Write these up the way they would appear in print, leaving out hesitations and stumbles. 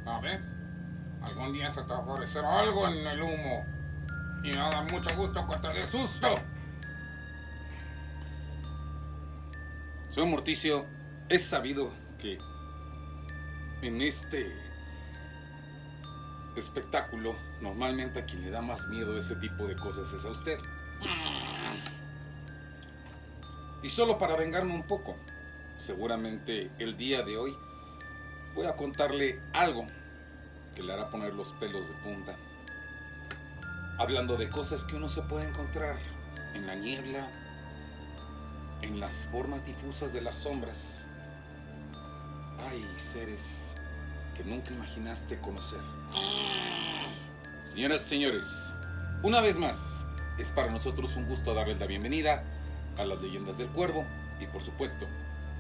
A ver, algún día se te va a aparecer algo en el humo. Y me va a dar mucho gusto que te dé susto. Señor Morticio, es sabido que en este espectáculo, normalmente a quien le da más miedo a ese tipo de cosas es a usted. Y solo para vengarme un poco, seguramente el día de hoy voy a contarle algo que le hará poner los pelos de punta. Hablando de cosas que uno se puede encontrar en la niebla, en las formas difusas de las sombras. Hay seres que nunca imaginaste conocer. Señoras y señores, una vez más, es para nosotros un gusto darles la bienvenida a las leyendas del cuervo y por supuesto,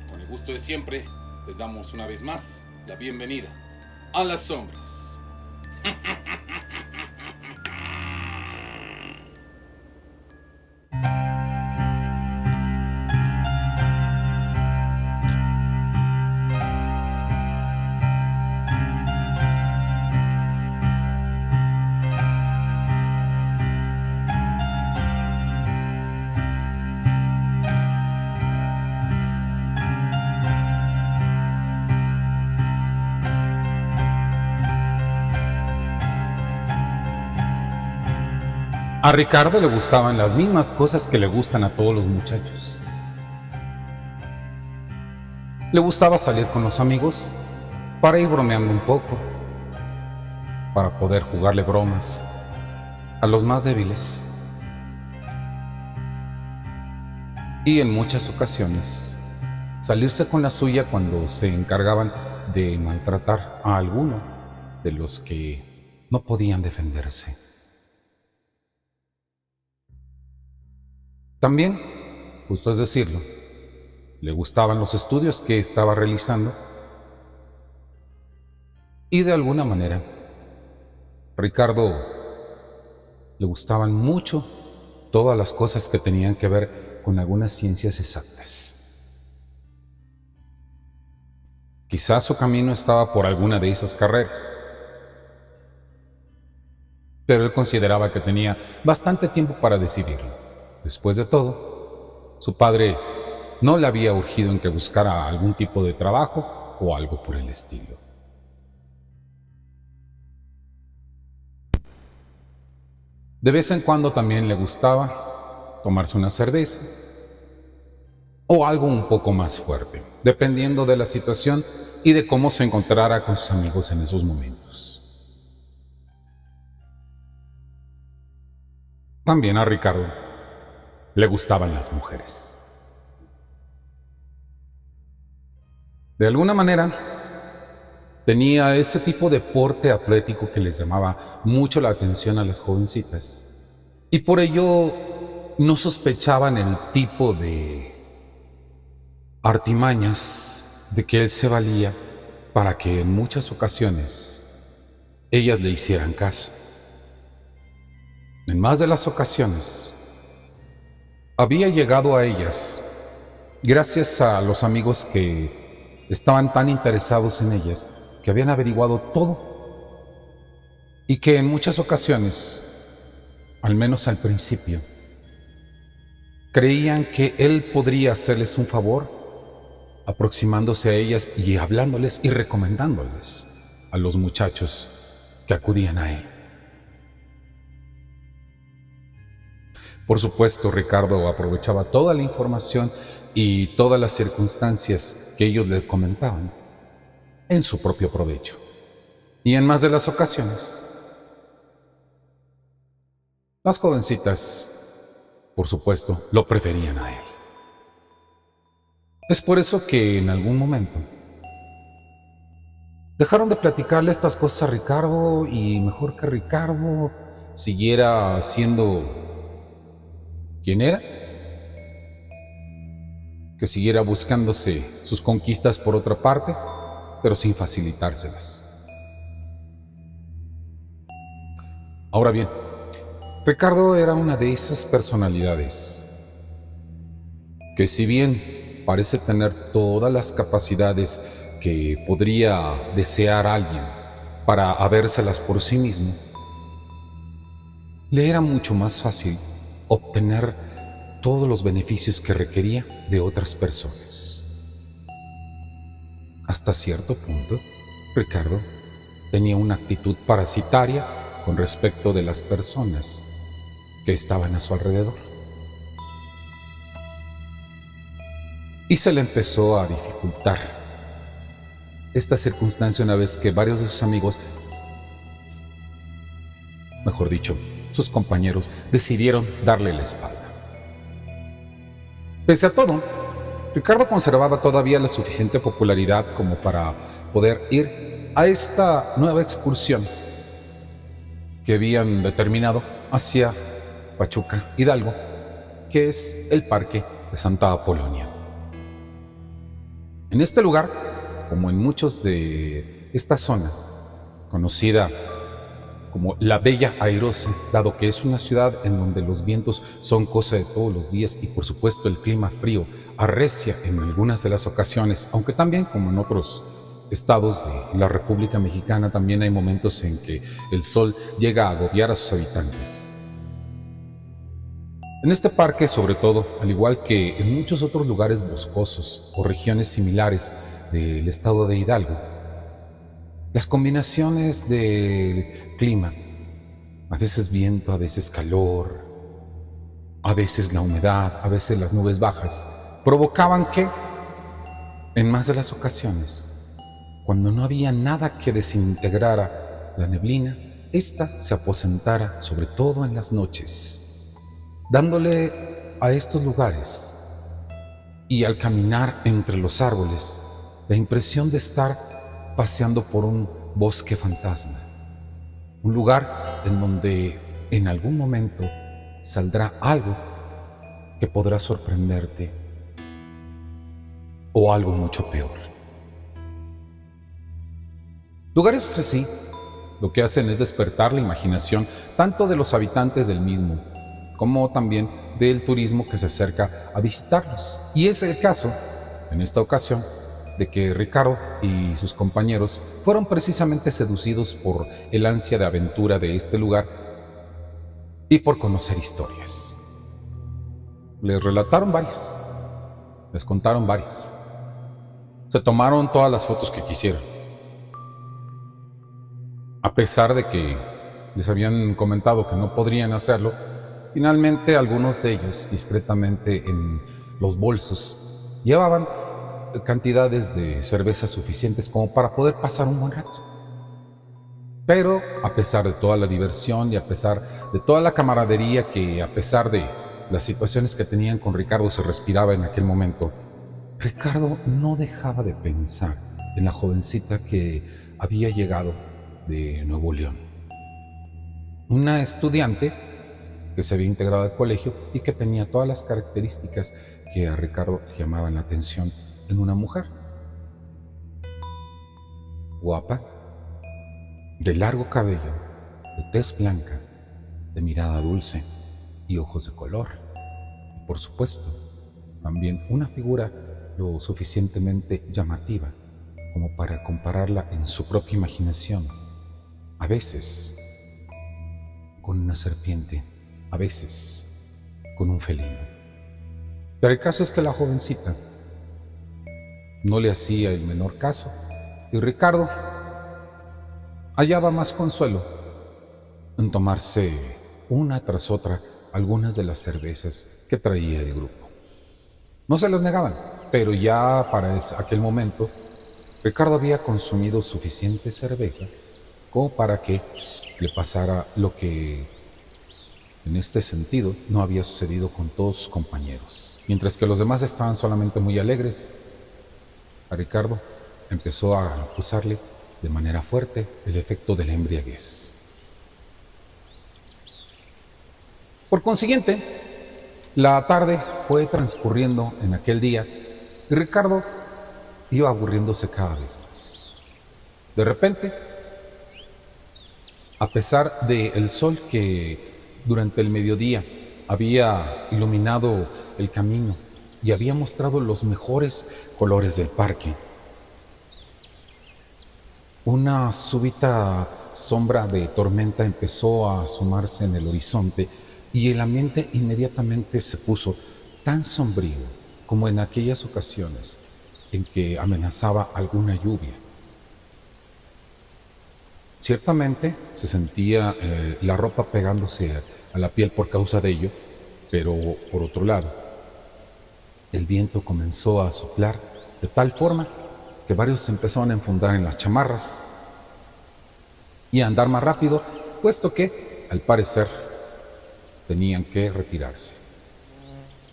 con el gusto de siempre, les damos una vez más la bienvenida a las sombras. A Ricardo le gustaban las mismas cosas que le gustan a todos los muchachos. Le gustaba salir con los amigos para ir bromeando un poco, para poder jugarle bromas a los más débiles. Y en muchas ocasiones, salirse con la suya cuando se encargaban de maltratar a alguno de los que no podían defenderse. También, justo es decirlo, le gustaban los estudios que estaba realizando y de alguna manera, Ricardo le gustaban mucho todas las cosas que tenían que ver con algunas ciencias exactas. Quizás su camino estaba por alguna de esas carreras, pero él consideraba que tenía bastante tiempo para decidirlo. Después de todo, su padre no le había urgido en que buscara algún tipo de trabajo o algo por el estilo. De vez en cuando también le gustaba tomarse una cerveza o algo un poco más fuerte, dependiendo de la situación y de cómo se encontrara con sus amigos en esos momentos. También a Ricardo le gustaban las mujeres. De alguna manera, tenía ese tipo de porte atlético que les llamaba mucho la atención a las jovencitas. Y por ello no sospechaban el tipo de artimañas de que él se valía para que en muchas ocasiones ellas le hicieran caso. En más de las ocasiones, había llegado a ellas gracias a los amigos que estaban tan interesados en ellas que habían averiguado todo y que en muchas ocasiones, al menos al principio, creían que él podría hacerles un favor aproximándose a ellas y hablándoles y recomendándoles a los muchachos que acudían a él. Por supuesto, Ricardo aprovechaba toda la información y todas las circunstancias que ellos le comentaban en su propio provecho. Y en más de las ocasiones, las jovencitas, por supuesto, lo preferían a él. Es por eso que en algún momento dejaron de platicarle estas cosas a Ricardo y mejor que Ricardo siguiera siendo quien era, que siguiera buscándose sus conquistas por otra parte, pero sin facilitárselas. Ahora bien, Ricardo era una de esas personalidades que si bien parece tener todas las capacidades que podría desear alguien para habérselas por sí mismo, le era mucho más fácil obtener todos los beneficios que requería de otras personas. Hasta cierto punto, Ricardo tenía una actitud parasitaria con respecto de las personas que estaban a su alrededor. Y se le empezó a dificultar esta circunstancia una vez que varios de sus amigos, mejor dicho, sus compañeros, decidieron darle la espalda. Pese a todo, Ricardo conservaba todavía la suficiente popularidad como para poder ir a esta nueva excursión que habían determinado hacia Pachuca Hidalgo, que es el Parque de Santa Apolonia. En este lugar, como en muchos de esta zona, conocida como la Bella Airosa, dado que es una ciudad en donde los vientos son cosa de todos los días y por supuesto el clima frío arrecia en algunas de las ocasiones, aunque también como en otros estados de la República Mexicana también hay momentos en que el sol llega a agobiar a sus habitantes. En este parque, sobre todo, al igual que en muchos otros lugares boscosos o regiones similares del estado de Hidalgo, las combinaciones del clima, a veces viento, a veces calor, a veces la humedad, a veces las nubes bajas, provocaban que, en más de las ocasiones, cuando no había nada que desintegrara la neblina, ésta se aposentara sobre todo en las noches, dándole a estos lugares y al caminar entre los árboles la impresión de estar paseando por un bosque fantasma, un lugar en donde en algún momento saldrá algo que podrá sorprenderte o algo mucho peor. Lugares así lo que hacen es despertar la imaginación tanto de los habitantes del mismo como también del turismo que se acerca a visitarlos. Y es el caso, en esta ocasión, de que Ricardo y sus compañeros fueron precisamente seducidos por el ansia de aventura de este lugar y por conocer historias. Les relataron varias, les contaron varias, se tomaron todas las fotos que quisieron. A pesar de que les habían comentado que no podrían hacerlo, finalmente algunos de ellos, discretamente en los bolsos, llevaban cantidades de cervezas suficientes como para poder pasar un buen rato. Pero a pesar de toda la diversión y a pesar de toda la camaradería que a pesar de las situaciones que tenían con Ricardo se respiraba en aquel momento, Ricardo no dejaba de pensar en la jovencita que había llegado de Nuevo León. Una estudiante que se había integrado al colegio y que tenía todas las características que a Ricardo le llamaban la atención en una mujer. Guapa, de largo cabello, de tez blanca, de mirada dulce y ojos de color. Y por supuesto, también una figura lo suficientemente llamativa como para compararla en su propia imaginación, a veces con una serpiente, a veces con un felino. Pero el caso es que la jovencita no le hacía el menor caso y Ricardo hallaba más consuelo en tomarse una tras otra algunas de las cervezas que traía el grupo. No se las negaban, pero ya para aquel momento Ricardo había consumido suficiente cerveza como para que le pasara lo que en este sentido no había sucedido con todos sus compañeros. Mientras que los demás estaban solamente muy alegres, a Ricardo empezó a acusarle de manera fuerte el efecto de la embriaguez. Por consiguiente, la tarde fue transcurriendo en aquel día y Ricardo iba aburriéndose cada vez más. De repente, a pesar del sol que durante el mediodía había iluminado el camino y había mostrado los mejores colores del parque. Una súbita sombra de tormenta empezó a asomarse en el horizonte y el ambiente inmediatamente se puso tan sombrío como en aquellas ocasiones en que amenazaba alguna lluvia. Ciertamente se sentía la ropa pegándose a la piel por causa de ello, pero por otro lado, el viento comenzó a soplar de tal forma que varios se empezaron a enfundar en las chamarras y a andar más rápido, puesto que, al parecer, tenían que retirarse.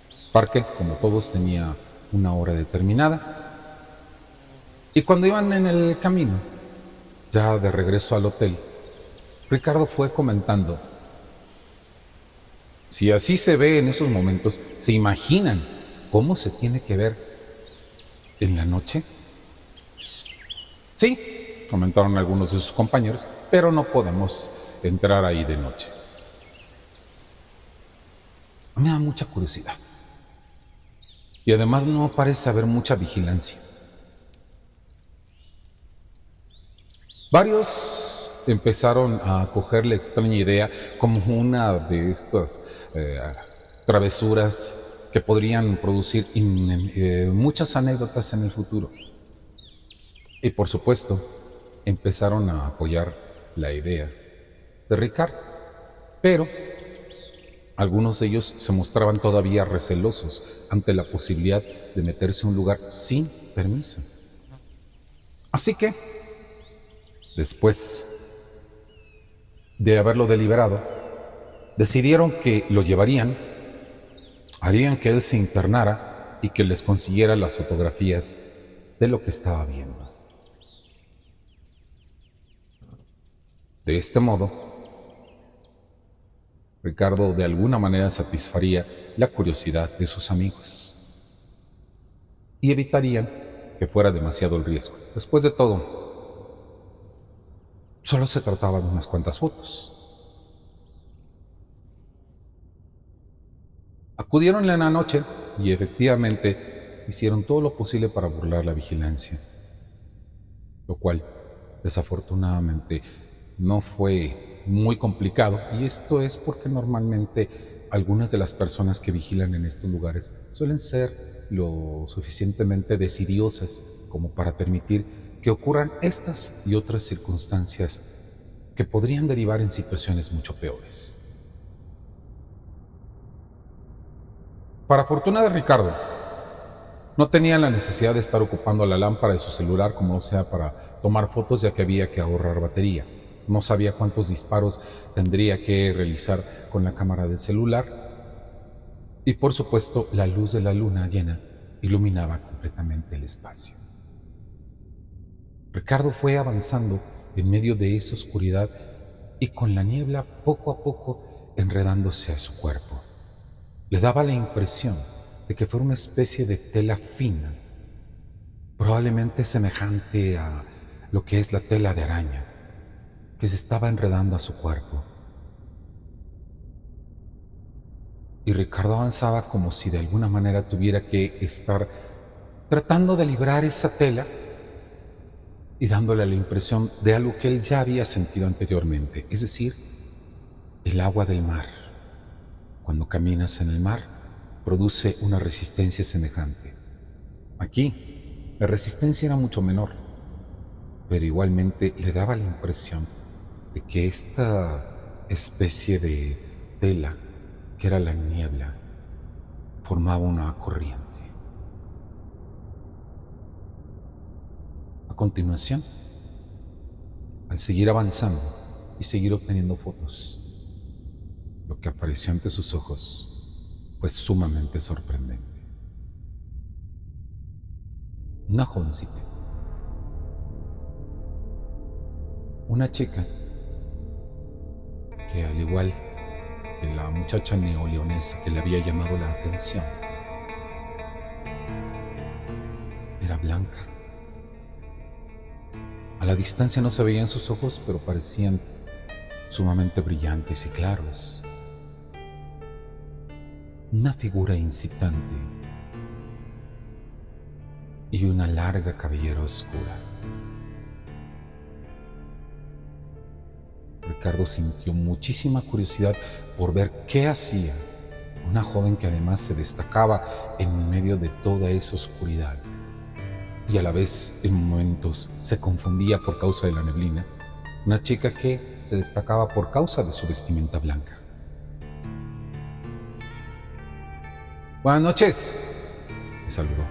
El parque, como todos, tenía una hora determinada, y cuando iban en el camino, ya de regreso al hotel, Ricardo fue comentando: si así se ve en esos momentos, ¿se imaginan cómo se tiene que ver en la noche? Sí, comentaron algunos de sus compañeros, pero no podemos entrar ahí de noche. Me da mucha curiosidad. Y además no parece haber mucha vigilancia. Varios empezaron a coger la extraña idea como una de estas travesuras que podrían producir muchas anécdotas en el futuro. Y por supuesto, empezaron a apoyar la idea de Ricardo. Pero algunos de ellos se mostraban todavía recelosos ante la posibilidad de meterse a un lugar sin permiso. Así que, después de haberlo deliberado, decidieron que lo llevarían, harían que él se internara y que les consiguiera las fotografías de lo que estaba viendo. De este modo, Ricardo de alguna manera satisfaría la curiosidad de sus amigos y evitarían que fuera demasiado el riesgo. Después de todo, solo se trataba de unas cuantas fotos. Acudieron en la noche y efectivamente hicieron todo lo posible para burlar la vigilancia, lo cual desafortunadamente no fue muy complicado, y esto es porque normalmente algunas de las personas que vigilan en estos lugares suelen ser lo suficientemente desidiosas como para permitir que ocurran estas y otras circunstancias que podrían derivar en situaciones mucho peores. Para fortuna de Ricardo, no tenía la necesidad de estar ocupando la lámpara de su celular como sea para tomar fotos, ya que había que ahorrar batería. No sabía cuántos disparos tendría que realizar con la cámara del celular, y por supuesto la luz de la luna llena iluminaba completamente el espacio. Ricardo fue avanzando en medio de esa oscuridad y con la niebla poco a poco enredándose a su cuerpo. Le daba la impresión de que fuera una especie de tela fina, probablemente semejante a lo que es la tela de araña, que se estaba enredando a su cuerpo. Y Ricardo avanzaba como si de alguna manera tuviera que estar tratando de librar esa tela y dándole la impresión de algo que él ya había sentido anteriormente, es decir, el agua del mar. Cuando caminas en el mar, produce una resistencia semejante. Aquí, la resistencia era mucho menor, pero igualmente le daba la impresión de que esta especie de tela, que era la niebla, formaba una corriente. A continuación, al seguir avanzando y seguir obteniendo fotos, lo que apareció ante sus ojos fue sumamente sorprendente. Una jovencita, una chica que, al igual que la muchacha neoleonesa que le había llamado la atención, era blanca. A la distancia no se veían sus ojos, pero parecían sumamente brillantes y claros. Una figura incitante y una larga cabellera oscura. Ricardo sintió muchísima curiosidad por ver qué hacía una joven que además se destacaba en medio de toda esa oscuridad y a la vez en momentos se confundía por causa de la neblina, una chica que se destacaba por causa de su vestimenta blanca. «Buenas noches», le saludó.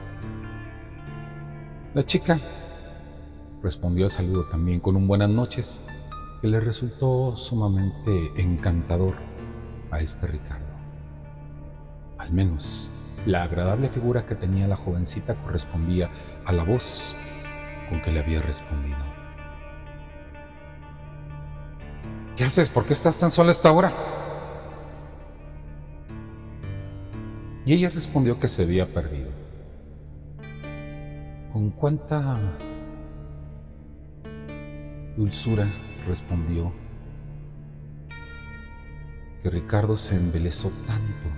La chica respondió al saludo también con un buenas noches que le resultó sumamente encantador a este Ricardo. Al menos la agradable figura que tenía la jovencita correspondía a la voz con que le había respondido. «¿Qué haces? ¿Por qué estás tan sola a esta hora?». Y ella respondió que se había perdido. Con cuánta dulzura respondió que Ricardo se embelesó tanto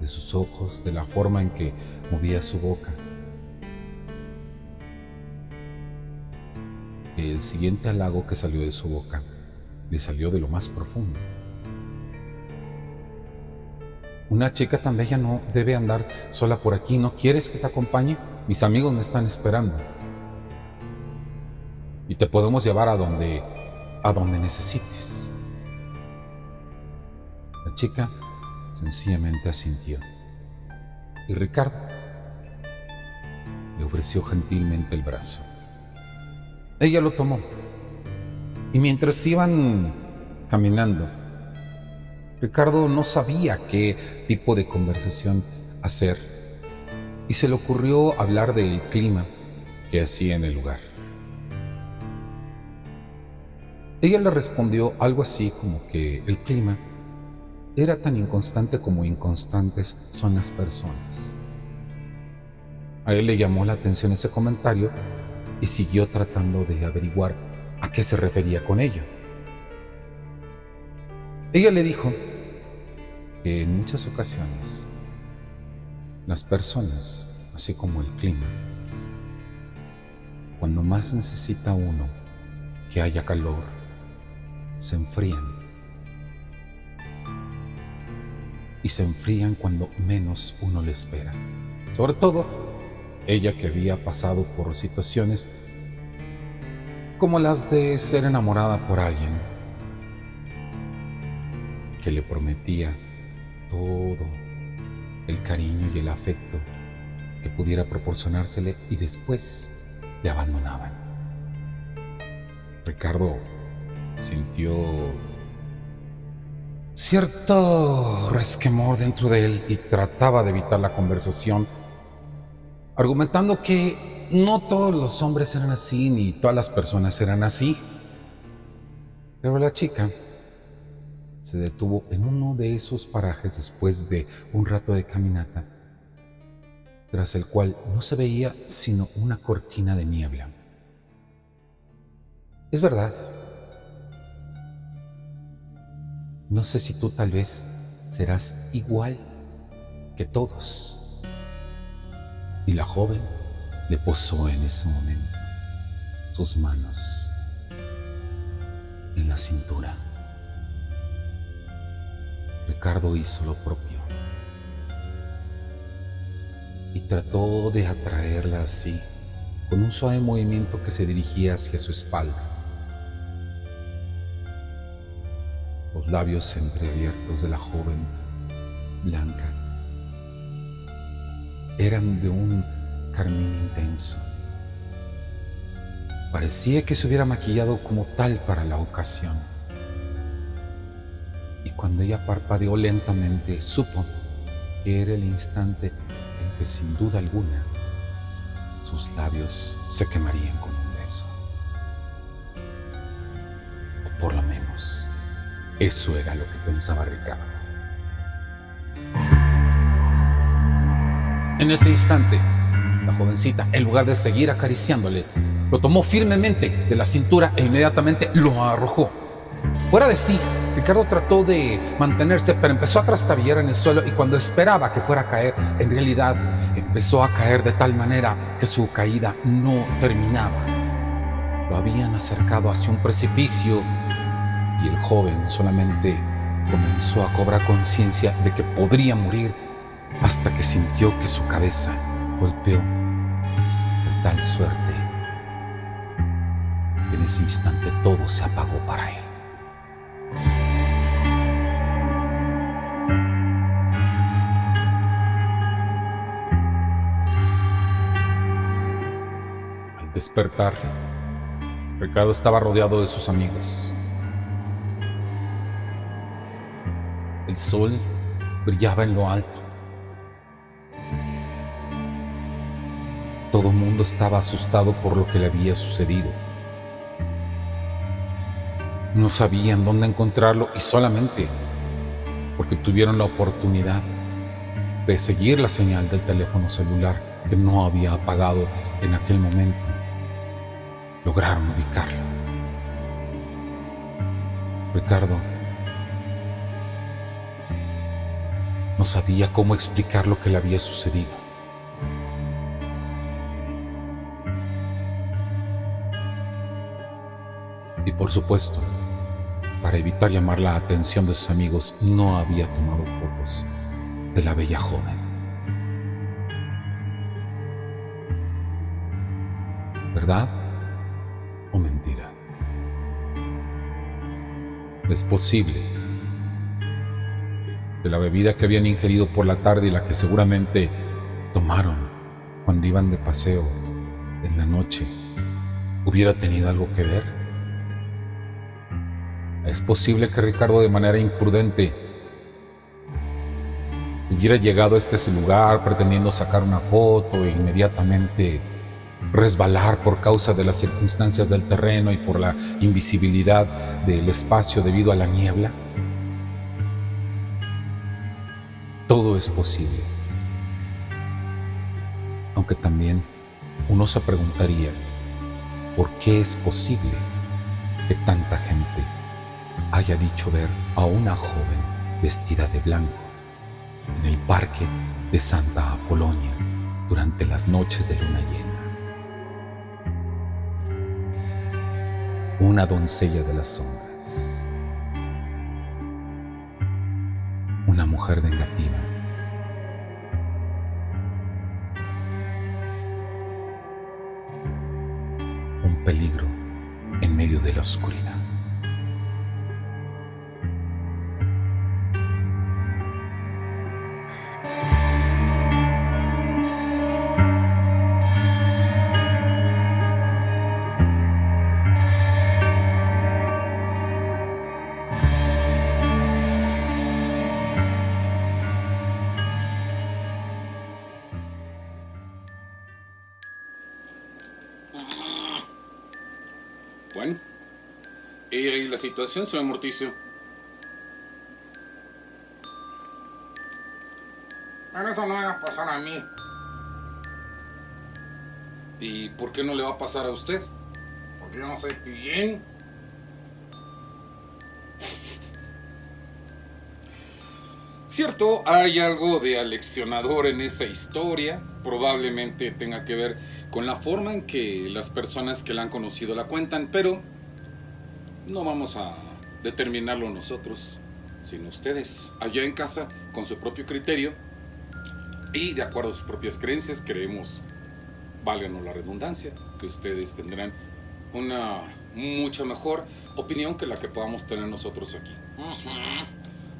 de sus ojos, de la forma en que movía su boca, que el siguiente halago que salió de su boca le salió de lo más profundo. «Una chica tan bella no debe andar sola por aquí. ¿No quieres que te acompañe? Mis amigos me están esperando y te podemos llevar a donde necesites». La chica sencillamente asintió y Ricardo le ofreció gentilmente el brazo. Ella lo tomó y mientras iban caminando, Ricardo no sabía qué tipo de conversación hacer y se le ocurrió hablar del clima que hacía en el lugar. Ella le respondió algo así como que el clima era tan inconstante como inconstantes son las personas. A él le llamó la atención ese comentario y siguió tratando de averiguar a qué se refería con ello. Ella le dijo que en muchas ocasiones las personas, así como el clima, cuando más necesita uno que haya calor, se enfrían. Y se enfrían cuando menos uno le espera. Sobre todo, ella que había pasado por situaciones como las de ser enamorada por alguien que le prometía todo el cariño y el afecto que pudiera proporcionársele y después le abandonaban. Ricardo sintió cierto resquemor dentro de él y trataba de evitar la conversación, argumentando que no todos los hombres eran así ni todas las personas eran así. Pero la chica se detuvo en uno de esos parajes después de un rato de caminata, tras el cual no se veía sino una cortina de niebla. Es verdad, no sé si tú tal vez serás igual que todos. Y la joven le posó en ese momento sus manos en la cintura. Ricardo hizo lo propio y trató de atraerla así, con un suave movimiento que se dirigía hacia su espalda. Los labios entreabiertos de la joven blanca eran de un carmín intenso. Parecía que se hubiera maquillado como tal para la ocasión. Y cuando ella parpadeó lentamente, supo que era el instante en que sin duda alguna sus labios se quemarían con un beso. O por lo menos, eso era lo que pensaba Ricardo. En ese instante, la jovencita, en lugar de seguir acariciándole, lo tomó firmemente de la cintura e inmediatamente lo arrojó. Fuera de sí, Ricardo trató de mantenerse, pero empezó a trastabillar en el suelo y cuando esperaba que fuera a caer, en realidad empezó a caer de tal manera que su caída no terminaba. Lo habían acercado hacia un precipicio y el joven solamente comenzó a cobrar conciencia de que podría morir hasta que sintió que su cabeza golpeó con tal suerte que en ese instante todo se apagó para él. Al despertar, Ricardo estaba rodeado de sus amigos. El sol brillaba en lo alto. Todo el mundo estaba asustado por lo que le había sucedido. No sabían dónde encontrarlo y solamente porque tuvieron la oportunidad de seguir la señal del teléfono celular que no había apagado en aquel momento, lograron ubicarlo. Ricardo no sabía cómo explicar lo que le había sucedido. Y por supuesto, para evitar llamar la atención de sus amigos, no había tomado fotos de la bella joven. ¿Verdad o mentira? Es posible que la bebida que habían ingerido por la tarde y la que seguramente tomaron cuando iban de paseo en la noche hubiera tenido algo que ver. Es posible que Ricardo, de manera imprudente, hubiera llegado a este lugar pretendiendo sacar una foto e inmediatamente resbalar por causa de las circunstancias del terreno y por la invisibilidad del espacio debido a la niebla. Todo es posible. Aunque también uno se preguntaría, ¿por qué es posible que tanta gente haya dicho ver a una joven vestida de blanco en el parque de Santa Apolonia durante las noches de luna llena? Una doncella de las sombras, una mujer vengativa, un peligro en medio de la oscuridad. Bueno, y la situación, señor Morticio. Bueno, eso no me va a pasar a mí. ¿Y por qué no le va a pasar a usted? Porque yo no soy pillín. Cierto, hay algo de aleccionador en esa historia. Probablemente tenga que ver con la forma en que las personas que la han conocido la cuentan, pero no vamos a determinarlo nosotros, sino ustedes, allá en casa, con su propio criterio y de acuerdo a sus propias creencias. Creemos, válganos la redundancia, que ustedes tendrán una mucho mejor opinión que la que podamos tener nosotros aquí.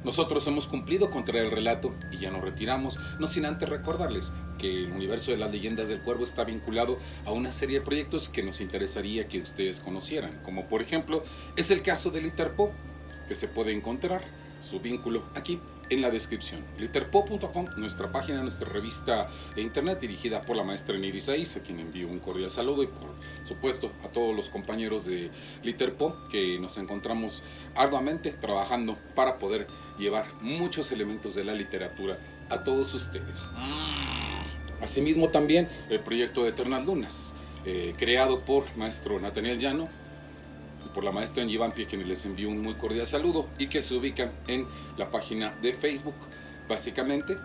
Nosotros hemos cumplido con traer el relato y ya nos retiramos, no sin antes recordarles que el universo de las leyendas del cuervo está vinculado a una serie de proyectos que nos interesaría que ustedes conocieran, como por ejemplo es el caso de Literpop, que se puede encontrar su vínculo aquí en la descripción. Literpop.com, nuestra página, nuestra revista de internet dirigida por la maestra Niris Aiz, a quien envío un cordial saludo, y por supuesto a todos los compañeros de Literpop que nos encontramos arduamente trabajando para poder llevar muchos elementos de la literatura a todos ustedes. Asimismo también el proyecto de Eternas Lunas, creado por maestro Nathaniel Llano, por la maestra Angie Vampi, quienes les envío un muy cordial saludo y que se ubican en la página de Facebook, básicamente,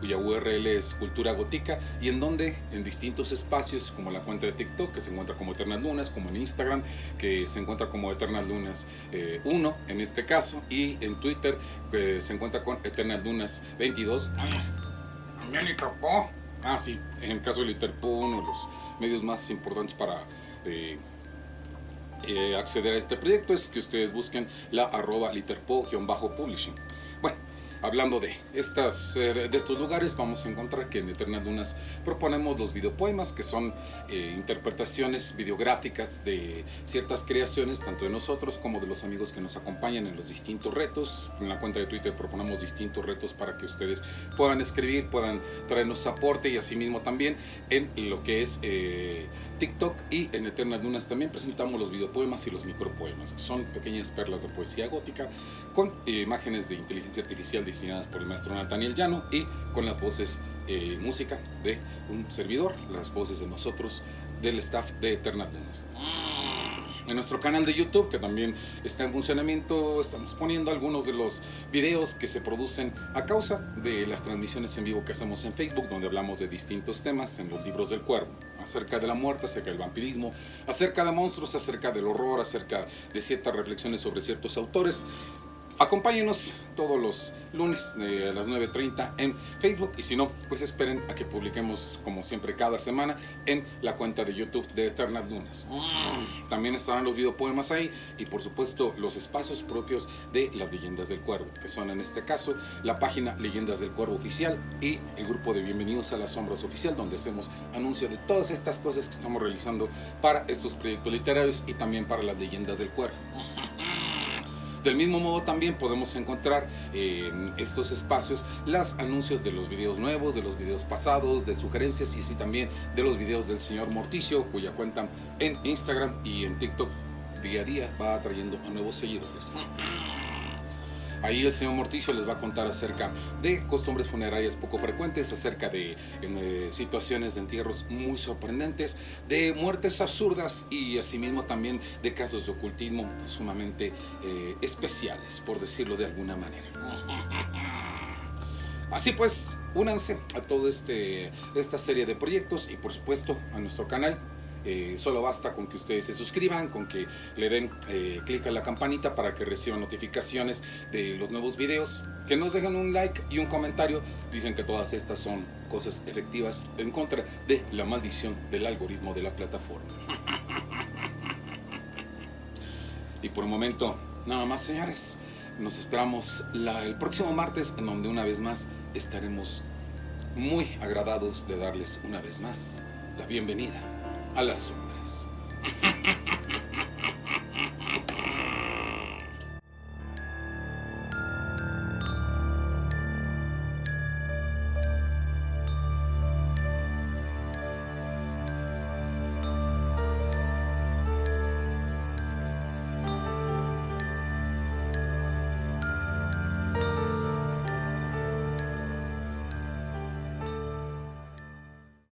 cuya URL es Cultura Gótica, y en donde en distintos espacios, como la cuenta de TikTok, que se encuentra como Eternas Lunas, como en Instagram, que se encuentra como Eternas Lunas 1 en este caso, y en Twitter, que se encuentra con Eternas Lunas 22. Ya ni tapó. Ah, sí, en el caso del Literpo, uno de los medios más importantes para acceder a este proyecto es que ustedes busquen la @literpo_publishing. Bueno, hablando de estos lugares, vamos a encontrar que en Eternas Lunas proponemos los videopoemas, que son interpretaciones videográficas de ciertas creaciones, tanto de nosotros como de los amigos que nos acompañan en los distintos retos. En la cuenta de Twitter proponemos distintos retos para que ustedes puedan escribir, puedan traernos aporte, y asimismo también en lo que es TikTok y en Eternas Lunas también presentamos los videopoemas y los micropoemas, que son pequeñas perlas de poesía gótica con imágenes de inteligencia artificial diseñadas por el maestro Nathaniel Llano y con las voces, música de un servidor, las voces de nosotros, del staff de Eternas Lunas. En nuestro canal de YouTube, que también está en funcionamiento, estamos poniendo algunos de los videos que se producen a causa de las transmisiones en vivo que hacemos en Facebook, donde hablamos de distintos temas en los libros del cuervo, acerca de la muerte, acerca del vampirismo, acerca de monstruos, acerca del horror, acerca de ciertas reflexiones sobre ciertos autores. Acompáñenos todos los lunes a las 9:30 en Facebook, y si no, pues esperen a que publiquemos como siempre cada semana en la cuenta de YouTube de Eternas Lunas. También estarán los videopoemas ahí y por supuesto los espacios propios de las Leyendas del Cuervo, que son en este caso la página Leyendas del Cuervo Oficial y el grupo de Bienvenidos a las Sombras Oficial, donde hacemos anuncio de todas estas cosas que estamos realizando para estos proyectos literarios y también para las Leyendas del Cuervo. Del mismo modo también podemos encontrar en estos espacios los anuncios de los videos nuevos, de los videos pasados, de sugerencias y así también de los videos del señor Morticio, cuya cuenta en Instagram y en TikTok día a día va atrayendo a nuevos seguidores. Ahí el señor Morticio les va a contar acerca de costumbres funerarias poco frecuentes, acerca de situaciones de entierros muy sorprendentes, de muertes absurdas y asimismo también de casos de ocultismo sumamente especiales, por decirlo de alguna manera. Así pues, únanse a toda esta serie de proyectos y por supuesto a nuestro canal. Solo basta con que ustedes se suscriban, con que le den clic a la campanita para que reciban notificaciones de los nuevos videos, que nos dejen un like y un comentario. Dicen que todas estas son cosas efectivas en contra de la maldición del algoritmo de la plataforma. Y por el momento nada más, señores. Nos esperamos el próximo martes, en donde una vez más estaremos muy agradados de darles una vez más la bienvenida a las sombras.